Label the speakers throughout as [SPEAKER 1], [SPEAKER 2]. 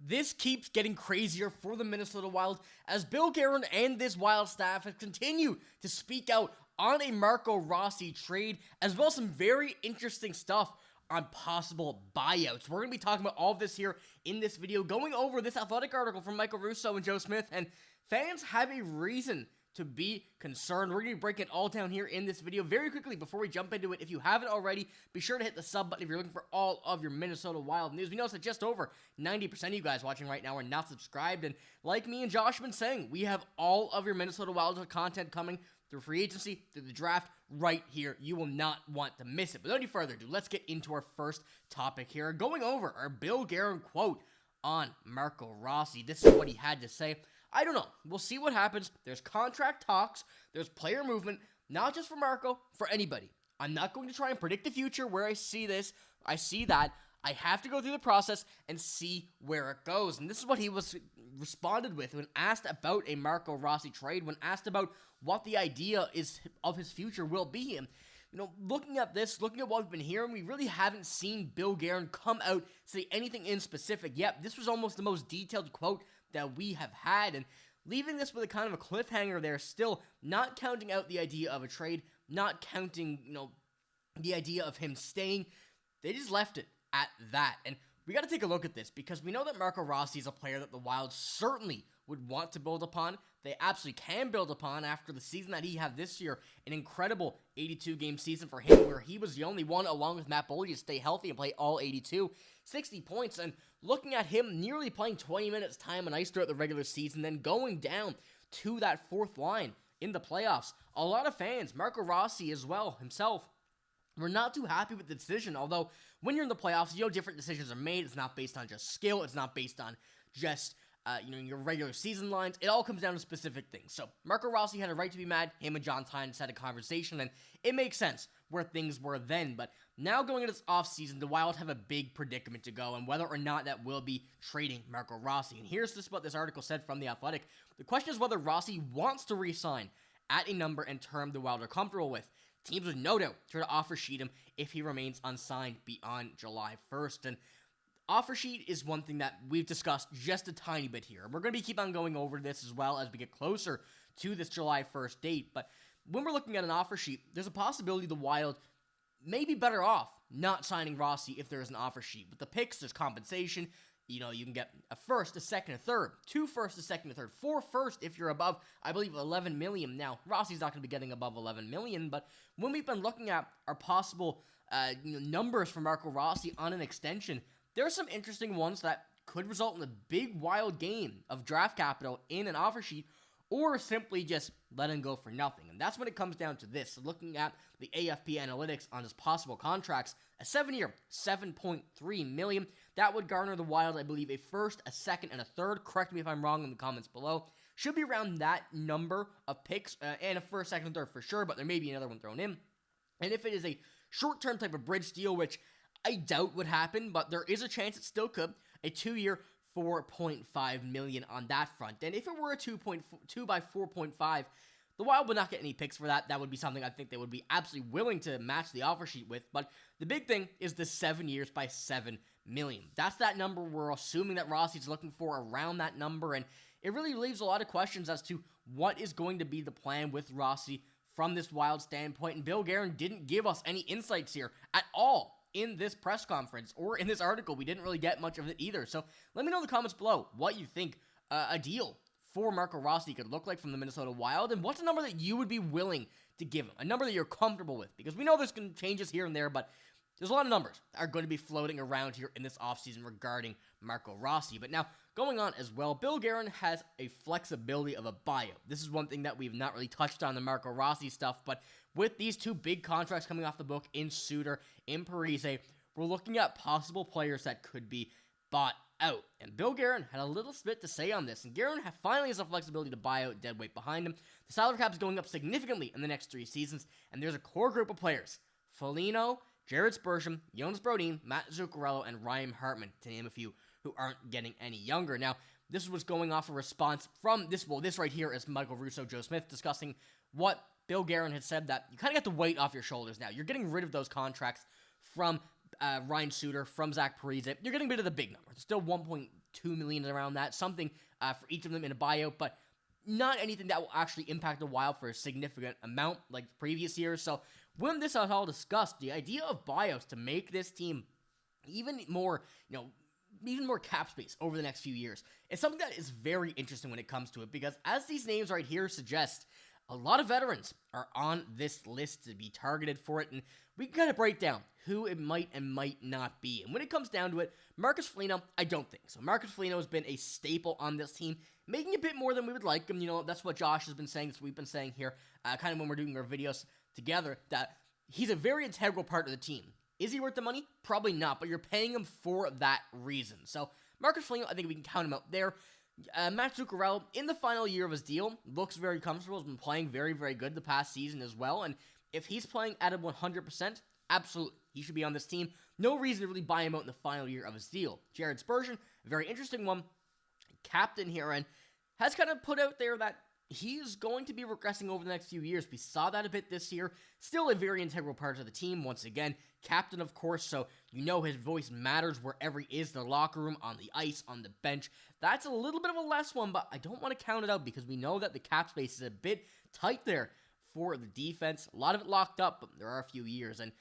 [SPEAKER 1] This keeps getting crazier for the Minnesota Wild as Bill Guerin and this Wild staff have continued to speak out on a Marco Rossi trade, as well as some very interesting stuff on possible buyouts. We're going to be talking about all of this here in this video, going over this Athletic article from Michael Russo and Joe Smith, and fans have a reason to be concerned. We're going to be breaking it all down here in this video. Very quickly, before we jump into it, if you haven't already, be sure to hit the sub button if you're looking for all of your Minnesota Wild news. We notice that just over 90% of you guys watching right now are not subscribed, and like me and Josh have been saying, we have all of your Minnesota Wild content coming through free agency, through the draft, right here. You will not want to miss it. But without any further ado, let's get into our first topic here. Going over our Bill Guerin quote on Marco Rossi. This is what he had to say. I don't know. We'll see what happens. There's contract talks. There's player movement, not just for Marco, for anybody. I'm not going to try and predict the future where I see this. I see that. I have to go through the process and see where it goes. And this is what he was responded with when asked about a Marco Rossi trade, when asked about what the idea is of his future will be. And, you know, looking at this, looking at what we've been hearing, we really haven't seen Bill Guerin come out, say anything in specific yet. This was almost the most detailed quote that we have had, and leaving this with a kind of a cliffhanger there, still not counting out the idea of a trade, not counting, the idea of him staying. They just left it at that, and we got to take a look at this because we know that Marco Rossi is a player that the Wild certainly would want to build upon. They absolutely can build upon after the season that he had this year, an incredible 82-game season for him where he was the only one, along with Matt Boldy, to stay healthy and play all 82, 60 points, and looking at him nearly playing 20 minutes time on ice throughout the regular season, then going down to that fourth line in the playoffs. A lot of fans, Marco Rossi as well himself, were not too happy with the decision, although when you're in the playoffs, different decisions are made. It's not based on just skill. It's not based on just your regular season lines. It all comes down to specific things. So Marco Rossi had a right to be mad. Him and John Hynes had a conversation, and it makes sense where things were then. But now going into this offseason, the Wild have a big predicament to go, and whether or not that will be trading Marco Rossi. And here's just what this article said from The Athletic. The question is whether Rossi wants to re-sign at a number and term the Wild are comfortable with. Teams would no doubt try to offer sheet him if he remains unsigned beyond July 1st. And offer sheet is one thing that we've discussed just a tiny bit here. We're going to keep on going over this as well as we get closer to this July 1st date. But when we're looking at an offer sheet, there's a possibility the Wild may be better off not signing Rossi if there is an offer sheet. With the picks, there's compensation. You can get a first, a second, a third, 2 firsts, a second, a third, 4 firsts if you're above, I believe, $11 million. Now, Rossi's not going to be getting above $11 million, but when we've been looking at our possible numbers for Marco Rossi on an extension, there are some interesting ones that could result in a big Wild gain of draft capital in an offer sheet, or simply just let him go for nothing. And that's when it comes down to this. So looking at the AFP analytics on his possible contracts, a 7-year, $7.3 million. That would garner the Wild, I believe, a first, a second, and a third. Correct me if I'm wrong in the comments below. Should be around that number of picks, and a first, second, and third for sure, but there may be another one thrown in. And if it is a short-term type of bridge deal, which I doubt would happen, but there is a chance it still could, a 2-year, $4.5 million on that front. And if it were a 2 by 4.5, the Wild would not get any picks for that. That would be something I think they would be absolutely willing to match the offer sheet with. But the big thing is the 7 years by $7 million. That's that number we're assuming that Rossi's looking for, around that number. And it really leaves a lot of questions as to what is going to be the plan with Rossi from this Wild standpoint. And Bill Guerin didn't give us any insights here at all in this press conference or in this article. We didn't really get much of it either. So let me know in the comments below what you think a deal for Marco Rossi could look like from the Minnesota Wild, and what's a number that you would be willing to give him, a number that you're comfortable with, because we know there's going to changes here and there, but there's a lot of numbers that are going to be floating around here in this offseason regarding Marco Rossi. But now, going on as well, Bill Guerin has a flexibility of a buyout. This is one thing that we've not really touched on the Marco Rossi stuff, but with these 2 big contracts coming off the book in Suter, in Parise, we're looking at possible players that could be bought out. And Bill Guerin had a little bit to say on this, and Guerin finally has the flexibility to buy out dead weight behind him. The salary cap is going up significantly in the next 3 seasons, and there's a core group of players: Foligno, Jared Spurgeon, Jonas Brodin, Matt Zuccarello, and Ryan Hartman, to name a few, who aren't getting any younger. Now, this was going off a response from this right here is Michael Russo, Joe Smith, discussing what Bill Guerin had said, that you kind of got the weight off your shoulders now. You're getting rid of those contracts from Ryan Suter, from Zach Parise. You're getting rid of the big number. It's still 1.2 $2 million around that, something for each of them in a buyout, but not anything that will actually impact the Wild for a significant amount like the previous years. So when this is all discussed, the idea of buyouts to make this team even more, even more cap space over the next few years, it's something that is very interesting when it comes to it, because as these names right here suggest, a lot of veterans are on this list to be targeted for it, and we can kind of break down who it might and might not be. And when it comes down to it, Marcus Foligno, I don't think so. Marcus Foligno has been a staple on this team, making a bit more than we would like him. That's what Josh has been saying, that's what we've been saying here, kind of when we're doing our videos together, that he's a very integral part of the team. Is he worth the money? Probably not, but you're paying him for that reason. So Marcus Foligno, I think we can count him out there. Matt Zuccarello, in the final year of his deal, looks very comfortable, has been playing very, very good the past season as well, and if he's playing at a 100%, absolutely, he should be on this team. No reason to really buy him out in the final year of his deal. Jared Spurgeon, a very interesting one, captain here, and has kind of put out there that he is going to be regressing over the next few years. We saw that a bit this year. Still a very integral part of the team. Once again, captain, of course, so his voice matters wherever he is, the locker room, on the ice, on the bench. That's a little bit of a less one, but I don't want to count it out because we know that the cap space is a bit tight there for the defense. A lot of it locked up, but there are a few years. And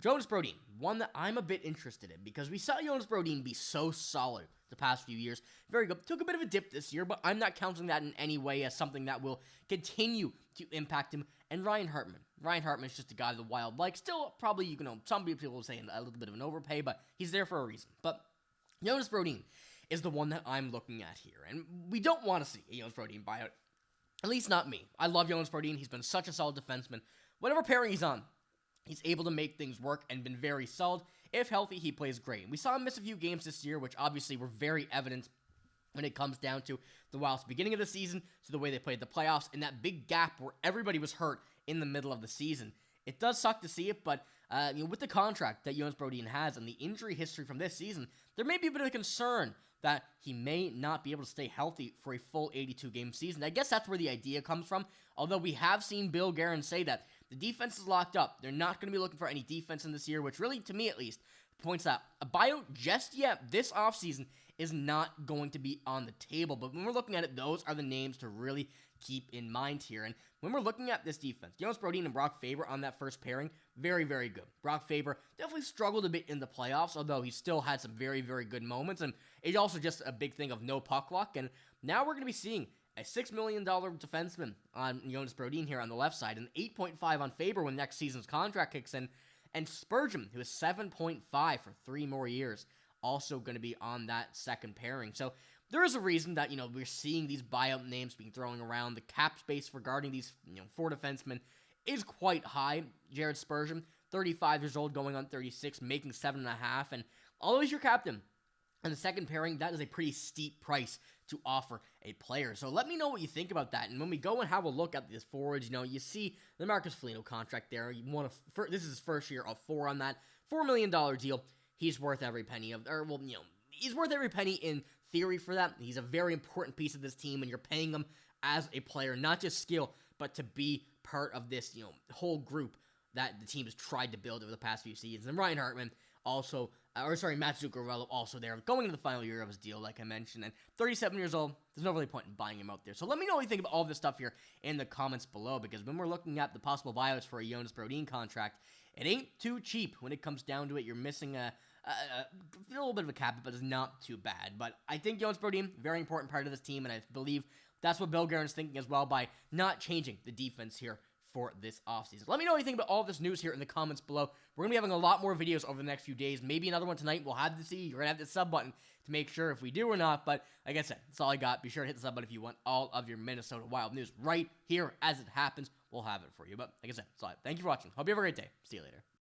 [SPEAKER 1] Jonas Brodin, one that I'm a bit interested in because we saw Jonas Brodin be so solid the past few years. Very good. Took a bit of a dip this year, but I'm not counting that in any way as something that will continue to impact him. And Ryan Hartman. Ryan Hartman is just a guy the Wild like. Still, probably, some people will say a little bit of an overpay, but he's there for a reason. But Jonas Brodin is the one that I'm looking at here. And we don't want to see a Jonas Brodin buyout. At least not me. I love Jonas Brodin. He's been such a solid defenseman. Whatever pairing he's on, he's able to make things work and been very solid. If healthy, he plays great. We saw him miss a few games this year, which obviously were very evident when it comes down to the Wild's beginning of the season to the way they played the playoffs and that big gap where everybody was hurt in the middle of the season. It does suck to see it, but with the contract that Jonas Brodin has and the injury history from this season, there may be a bit of a concern that he may not be able to stay healthy for a full 82-game season. I guess that's where the idea comes from, although we have seen Bill Guerin say that the defense is locked up. They're not going to be looking for any defense in this year, which really, to me at least, points out a buyout just yet this offseason is not going to be on the table. But when we're looking at it, those are the names to really keep in mind here. And when we're looking at this defense, Jonas Brodin and Brock Faber on that first pairing, very, very good. Brock Faber definitely struggled a bit in the playoffs, although he still had some very, very good moments. And it's also just a big thing of no puck luck. And now we're going to be seeing a $6 million defenseman on Jonas Brodin here on the left side, and 8.5 on Faber when next season's contract kicks in, and Spurgeon, who is 7.5 for 3 more years, also going to be on that second pairing. So there is a reason that, we're seeing these buyout names being thrown around. The cap space regarding these, 4 defensemen is quite high. Jared Spurgeon, 35 years old, going on 36, making 7.5, and although he's your captain, and the second pairing, that is a pretty steep price to offer a player. So let me know what you think about that. And when we go and have a look at these forwards, you see the Marcus Foligno contract there. This is his first year of 4 on that $4 million deal. He's worth every penny he's worth every penny in theory for that. He's a very important piece of this team, and you're paying him as a player, not just skill, but to be part of this, whole group that the team has tried to build over the past few seasons. And Ryan Hartman also, Matt Zuccarello also there, going into the final year of his deal, like I mentioned, and 37 years old, there's no really point in buying him out there. So let me know what you think about all this stuff here in the comments below, because when we're looking at the possible buyouts for a Jonas Brodin contract, it ain't too cheap when it comes down to it. You're missing a little bit of a cap, but it's not too bad. But I think Jonas Brodin, very important part of this team, and I believe that's what Bill Guerin's thinking as well by not changing the defense here for this offseason. Let me know what you think about all this news here in the comments below. We're going to be having a lot more videos over the next few days. Maybe another one tonight. We'll have to see. You're going to have the sub button to make sure if we do or not. But like I said, that's all I got. Be sure to hit the sub button if you want all of your Minnesota Wild news right here as it happens. We'll have it for you. But like I said, that's all. Thank you for watching. Hope you have a great day. See you later.